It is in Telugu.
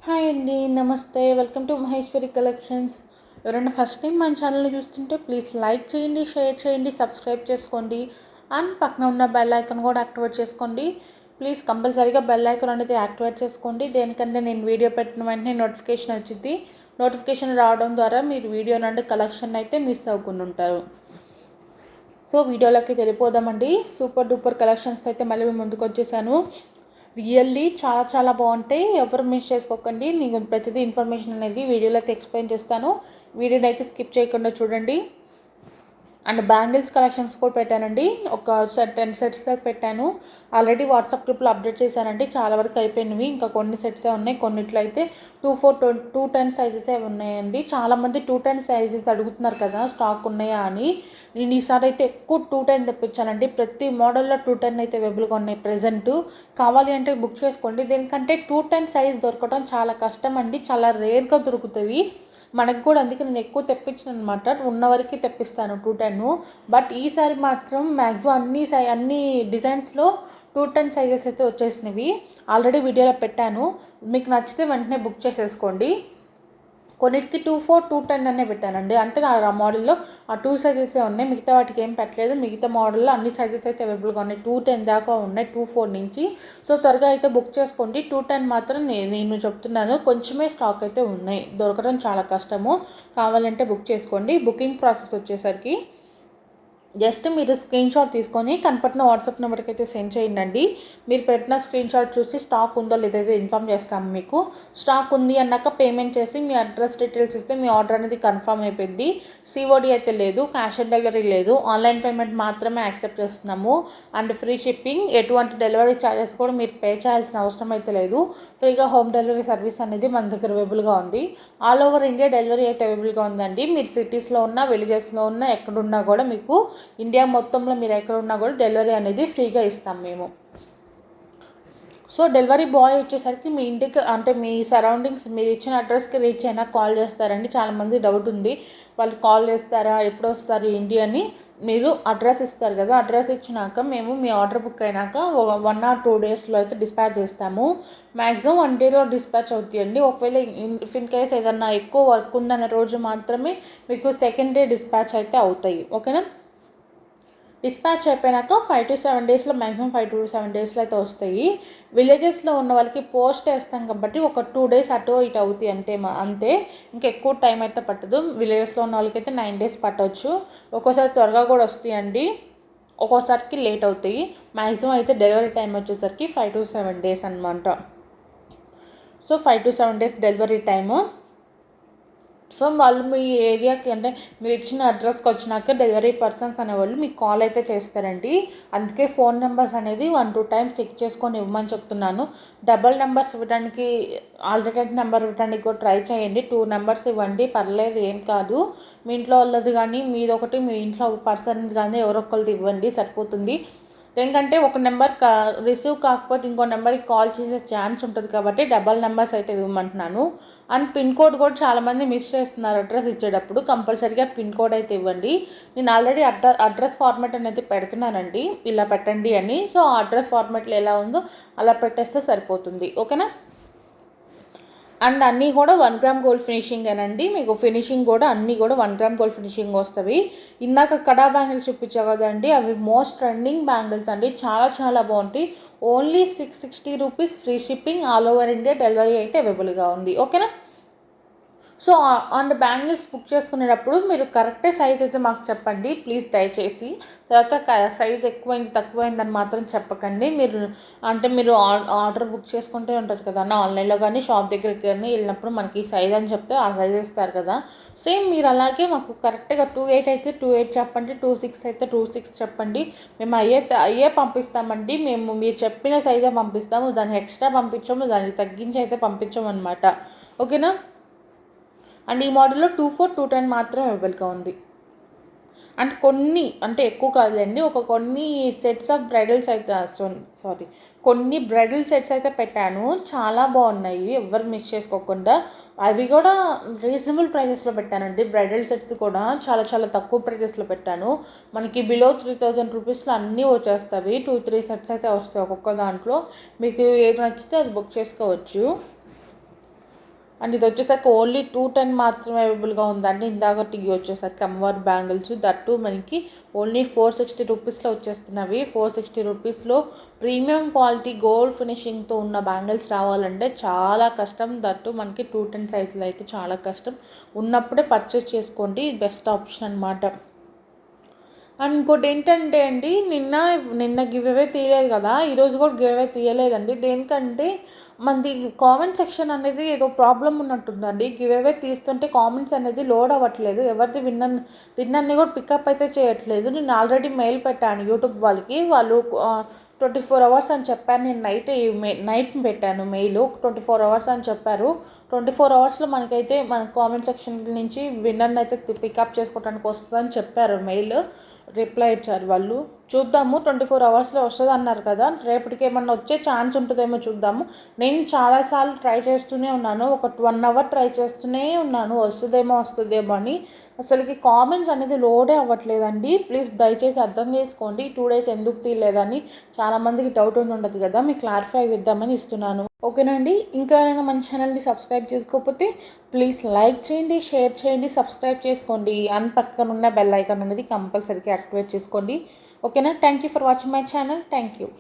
హాయ్ అండి, నమస్తే. Welcome to Maheshwari collections. ఎవరైనా ఫస్ట్ టైం మన ఛానల్ని చూస్తుంటే ప్లీజ్ లైక్ చేయండి, షేర్ చేయండి, సబ్స్క్రైబ్ చేసుకోండి. అండ్ పక్కన ఉన్న బెల్ ఐకాన్ కూడా యాక్టివేట్ చేసుకోండి. ప్లీజ్ కంపల్సరీగా బెల్ ఐకాన్ అనేది యాక్టివేట్ చేసుకోండి. దేనికంటే నేను వీడియో పెట్టిన వెంటనే నోటిఫికేషన్ వచ్చింది. నోటిఫికేషన్ రావడం ద్వారా మీరు వీడియో నుండి కలెక్షన్ అయితే మిస్ అవ్వకుండా ఉంటారు. సో వీడియోలోకి వెళ్ళిపోదామండి. సూపర్ డూపర్ కలెక్షన్స్ అయితే మళ్ళీ ముందుకు వచ్చేసాను. రియల్లీ చాలా చాలా బాగుంటాయి. ఎవరు మిస్ చేసుకోకండి. నేను ప్రతిదీ ఇన్ఫర్మేషన్ అనేది వీడియోలో అయితే ఎక్స్ప్లెయిన్ చేస్తాను. వీడియోని అయితే స్కిప్ చేయకుండా చూడండి. అండ్ బ్యాంగిల్స్ కలెక్షన్స్ కూడా పెట్టానండి. ఒక 10 సెట్స్ దాకా పెట్టాను. ఆల్రెడీ వాట్సాప్ గ్రూప్లో అప్డేట్ చేశానండి. చాలా వరకు అయిపోయినవి. ఇంకా కొన్ని సెట్సే ఉన్నాయి. కొన్నిట్లో అయితే 210 సైజెసే ఉన్నాయండి. చాలామంది 210 సైజెస్ అడుగుతున్నారు కదా, స్టాక్ ఉన్నాయా అని. నేను ఈసారి అయితే ఎక్కువ 210 తెప్పించానండి. ప్రతి మోడల్లో 210 అయితే అవైలబుల్గా ఉన్నాయి ప్రజెంట్. కావాలి అంటే బుక్ చేసుకోండి. దీనికంటే 210 సైజ్ దొరకడం చాలా కష్టం అండి. చాలా రేర్గా దొరుకుతాయి మనకు కూడా. అందుకే నేను ఎక్కువ తెప్పించాను అనమాట. ఉన్న వరకు తెప్పిస్తాను 210. బట్ ఈసారి మాత్రం మ్యాక్సిమం అన్ని డిజైన్స్లో 210 సైజెస్ అయితే వచ్చేసినవి. ఆల్రెడీ వీడియోలో పెట్టాను. మీకు నచ్చితే వెంటనే బుక్ చేసేసుకోండి. కొన్నిటికి 24, 210 అనే పెట్టానండి. అంటే ఆ మోడల్లో ఆ 2 సైజెసే ఉన్నాయి. మిగతా వాటికి ఏం పెట్టలేదు. మిగతా మోడల్లో అన్ని సైజెస్ అయితే అవైలబుల్గా ఉన్నాయి. 210 దాకా ఉన్నాయి, 24 నుంచి. సో త్వరగా అయితే బుక్ చేసుకోండి. 210 మాత్రం నేను చెప్తున్నాను, కొంచెమే స్టాక్ అయితే ఉన్నాయి. దొరకడం చాలా కష్టము. కావాలంటే బుక్ చేసుకోండి. బుకింగ్ ప్రాసెస్ వచ్చేసరికి జస్ట్ మీరు స్క్రీన్ షాట్ తీసుకొని కనపడిన వాట్సాప్ నెంబర్కి అయితే సెండ్ చేయండి. మీరు పెట్టిన స్క్రీన్ షాట్ చూసి స్టాక్ ఉందో లేదైతే ఇన్ఫామ్ చేస్తాము మీకు. స్టాక్ ఉంది అన్నాక పేమెంట్ చేసి మీ అడ్రస్ డీటెయిల్స్ ఇస్తే మీ ఆర్డర్ అనేది కన్ఫర్మ్ అయిపోయింది. సిఓడి అయితే లేదు, క్యాష్ ఆన్ డెలివరీ లేదు, ఆన్లైన్ పేమెంట్ మాత్రమే యాక్సెప్ట్ చేస్తున్నాము. And free shipping. ఎటువంటి డెలివరీ ఛార్జెస్ కూడా మీరు పే చేయాల్సిన అవసరం అయితే లేదు. ఫ్రీగా హోమ్ డెలివరీ సర్వీస్ అనేది మన దగ్గర అవైలబుల్గా ఉంది. ఆల్ ఓవర్ ఇండియా డెలివరీ అయితే అవైలబుల్గా ఉందండి. మీరు సిటీస్లో ఉన్నా, విలేజెస్లో ఉన్నా, ఎక్కడున్నా కూడా మీకు ఇండియా మొత్తంలో మీరు ఎక్కడ ఉన్నా కూడా డెలివరీ అనేది ఫ్రీగా ఇస్తాం మేము. సో డెలివరీ బాయ్ వచ్చేసరికి మీ ఇంటికి అంటే మీ సరౌండింగ్స్ మీరు ఇచ్చిన అడ్రస్కి రీచ్ అయినా కాల్ చేస్తారండి. చాలామంది డౌట్ ఉంది, వాళ్ళు కాల్ చేస్తారా, ఎప్పుడు వస్తారు ఏంటి అని. మీరు అడ్రస్ ఇస్తారు కదా, అడ్రస్ ఇచ్చినాక మేము మీ ఆర్డర్ బుక్ అయినాక 1 or 2 డేస్లో అయితే డిస్పాచ్ చేస్తాము. మ్యాక్సిమం 1 డేలో డిస్పాచ్ అవుతాయండి. ఒకవేళ ఇన్ కేస్ ఏదన్నా ఎక్కువ వర్క్ ఉందన్న రోజు మాత్రమే మీకు సెకండ్ డే డిస్పాచ్ అయితే అవుతాయి. ఓకేనా. డిస్పాచ్ అయిపోయినాక 5 to 7 డేస్లో, మ్యాక్సిమం 5 to 7 డేస్లో అయితే వస్తాయి. విలేజెస్లో ఉన్న వాళ్ళకి పోస్ట్ వేస్తాం కాబట్టి ఒక 2 డేస్ అటు ఇటు అవుతాయి అంటే అంతే. ఇంకా ఎక్కువ టైం అయితే పట్టదు. విలేజెస్లో ఉన్న వాళ్ళకైతే 9 డేస్ పట్టవచ్చు. ఒక్కోసారి త్వరగా కూడా వస్తాయండి, ఒక్కోసారికి లేట్ అవుతాయి. మ్యాక్సిమం అయితే డెలివరీ టైం వచ్చేసరికి 5 to 7 డేస్ అనమాట. So 5 to 7 days delivery time. So వాళ్ళు మీ ఏరియాకి అంటే మీరు ఇచ్చిన అడ్రస్కి వచ్చినాక డెలివరీ పర్సన్స్ అనేవాళ్ళు మీకు కాల్ అయితే చేస్తారండి. అందుకే ఫోన్ నెంబర్స్ అనేది 1-2 టైమ్స్ చెక్ చేసుకొని ఇవ్వమని చెప్తున్నాను. డబల్ నెంబర్స్ ఇవ్వడానికి, ఆల్టర్నేట్ నెంబర్ ఇవ్వడానికి కూడా ట్రై చేయండి. 2 నెంబర్స్ ఇవ్వండి, పర్లేదు, ఏం కాదు. మీ ఇంట్లో వాళ్ళది కానీ మీదొకటి, మీ ఇంట్లో పర్సన్ కానీ ఎవరొకరిది ఇవ్వండి, సరిపోతుంది. ఎందుకంటే ఒక నెంబర్ రిసీవ్ కాకపోతే ఇంకో నెంబర్కి కాల్ చేసే ఛాన్స్ ఉంటుంది కాబట్టి డబల్ నెంబర్స్ అయితే ఇవ్వమంటున్నాను. అండ్ పిన్ కోడ్ కూడా చాలామంది మిస్ చేస్తున్నారు అడ్రస్ ఇచ్చేటప్పుడు. కంపల్సరీగా పిన్ కోడ్ అయితే ఇవ్వండి. నేను ఆల్రెడీ అడ్రస్ ఫార్మాట్ అనేది పెడుతున్నానండి, ఇలా పెట్టండి అని. సో ఆ అడ్రస్ ఫార్మాట్లో ఎలా ఉందో అలా పెట్టేస్తే సరిపోతుంది. ఓకేనా. అండ్ అన్నీ కూడా 1 గ్రామ్ గోల్డ్ ఫినిషింగ్ అనండి. మీకు ఫినిషింగ్ కూడా అన్నీ కూడా 1 గ్రామ్ గోల్డ్ ఫినిషింగ్ వస్తాయి. ఇందాక కడా బ్యాంగిల్స్ చూపించా కదండి, అవి మోస్ట్ ట్రెండింగ్ బ్యాంగిల్స్ అండి. చాలా చాలా బాగుంటాయి. Only 660 rupees free shipping. All over India delivery అయితే అవైలబుల్గా ఉంది. ఓకేనా. సో అండ్ బ్యాంగిల్స్ బుక్ చేసుకునేటప్పుడు మీరు కరెక్టే సైజ్ అయితే మాకు చెప్పండి ప్లీజ్, దయచేసి. తర్వాత సైజ్ ఎక్కువైంది తక్కువైందని మాత్రం చెప్పకండి. మీరు ఆర్డర్ బుక్ చేసుకుంటే ఉంటుంది కదా అన్న, ఆన్లైన్లో కానీ షాప్ దగ్గరికి కానీ వెళ్ళినప్పుడు మనకి సైజ్ అని చెప్తే ఆ సైజ్ ఇస్తారు కదా. సేమ్ మీరు అలాగే మాకు కరెక్ట్గా 28 అయితే 28 చెప్పండి, 26 అయితే 26 చెప్పండి. మేము అయ్యే పంపిస్తామండి. మేము మీరు చెప్పిన సైజే పంపిస్తాము, దాన్ని ఎక్స్ట్రా పంపించాము, దానికి తగ్గించి అయితే పంపించాము అనమాట. ఓకేనా. అండ్ ఈ మోడల్లో 24, 210 మాత్రం అవైలబుల్గా ఉంది. అండ్ కొన్ని అంటే ఎక్కువ కాదులేండి, కొన్ని సెట్స్ ఆఫ్ బ్రైడల్ అయితే కొన్ని బ్రైడల్ సెట్స్ అయితే పెట్టాను. చాలా బాగున్నాయి, ఎవరు మిస్ చేసుకోకుండా. అవి కూడా రీజనబుల్ ప్రైజెస్లో పెట్టానండి. బ్రైడల్ సెట్స్ కూడా చాలా చాలా తక్కువ ప్రైజెస్లో పెట్టాను. మనకి బిలో 3000 రూపీస్లో అన్నీ వచ్చేస్తాయి. 2-3 సెట్స్ అయితే వస్తాయి ఒక్కొక్క దాంట్లో. మీకు ఏది నచ్చితే అది బుక్ చేసుకోవచ్చు. అండ్ ఇది వచ్చేసరికి ఓన్లీ 210 మాత్రమే అవైలబుల్గా ఉందండి. ఇందాకటి వచ్చేసరికి అమ్మవారి బ్యాంగిల్స్ దట్టు మనకి ఓన్లీ 460 రూపీస్లో వచ్చేస్తున్నవి. 460 రూపీస్లో ప్రీమియం క్వాలిటీ గోల్డ్ ఫినిషింగ్తో ఉన్న బ్యాంగిల్స్ రావాలంటే చాలా కష్టం. దట్టు మనకి 210 సైజులో అయితే చాలా కష్టం. ఉన్నప్పుడే పర్చేస్ చేసుకోండి, బెస్ట్ ఆప్షన్ అనమాట. అండ్ ఇంకోటి ఏంటంటే అండి, నిన్న గివ్ అవే తీయలేదు కదా, ఈరోజు కూడా గివ్ అవే తీయలేదండి. దేనికంటే మనది కామెంట్ సెక్షన్ అనేది ఏదో ప్రాబ్లం ఉన్నట్టుందండి. గివ్ అవే తీస్తుంటే కామెంట్స్ అనేది లోడ్ అవ్వట్లేదు. ఎవరిది విన్నన్ని కూడా పికప్ అయితే చేయట్లేదు. నేను ఆల్రెడీ మెయిల్ పెట్టాను యూట్యూబ్ వాళ్ళకి. వాళ్ళు 24 అవర్స్ అని చెప్పాను. నేను నైట్ పెట్టాను మెయిల్. 24 అవర్స్ అని చెప్పారు. 24 అవర్స్లో మనకైతే మన కామెంట్ సెక్షన్ నుంచి విన్నర్ని అయితే పికప్ చేసుకోవడానికి వస్తుందని చెప్పారు. మెయిల్ రిప్లై ఇచ్చారు వాళ్ళు. చూద్దాము, 24 అవర్స్లో వస్తుంది అన్నారు కదా, రేపటికి ఏమన్నా వచ్చే ఛాన్స్ ఉంటుందేమో చూద్దాము. నేను చాలాసార్లు ట్రై చేస్తూనే ఉన్నాను, ఒక 1 అవర్ ట్రై చేస్తూనే ఉన్నాను వస్తుందేమో అని. అసలుకి కామెంట్స్ అనేది లోడే అవ్వట్లేదండి. ప్లీజ్ దయచేసి అర్థం చేసుకోండి. 2 డేస్ ఎందుకు తీయలేదని చాలామందికి డౌట్ ఉండదు కదా, మీకు క్లారిఫై ఇద్దామని ఇస్తున్నాను. ఓకేనండి. ఇంకా ఏమైనా మన ఛానల్ని సబ్స్క్రైబ్ చేసుకోకపోతే ప్లీజ్ లైక్ చేయండి, షేర్ చేయండి, సబ్స్క్రైబ్ చేసుకోండి. పక్కన ఉన్న బెల్ ఐకాన్ అనేది కంపల్సరీగా యాక్టివేట్ చేసుకోండి. ఓకేనా. Thank you for watching my channel. Thank you.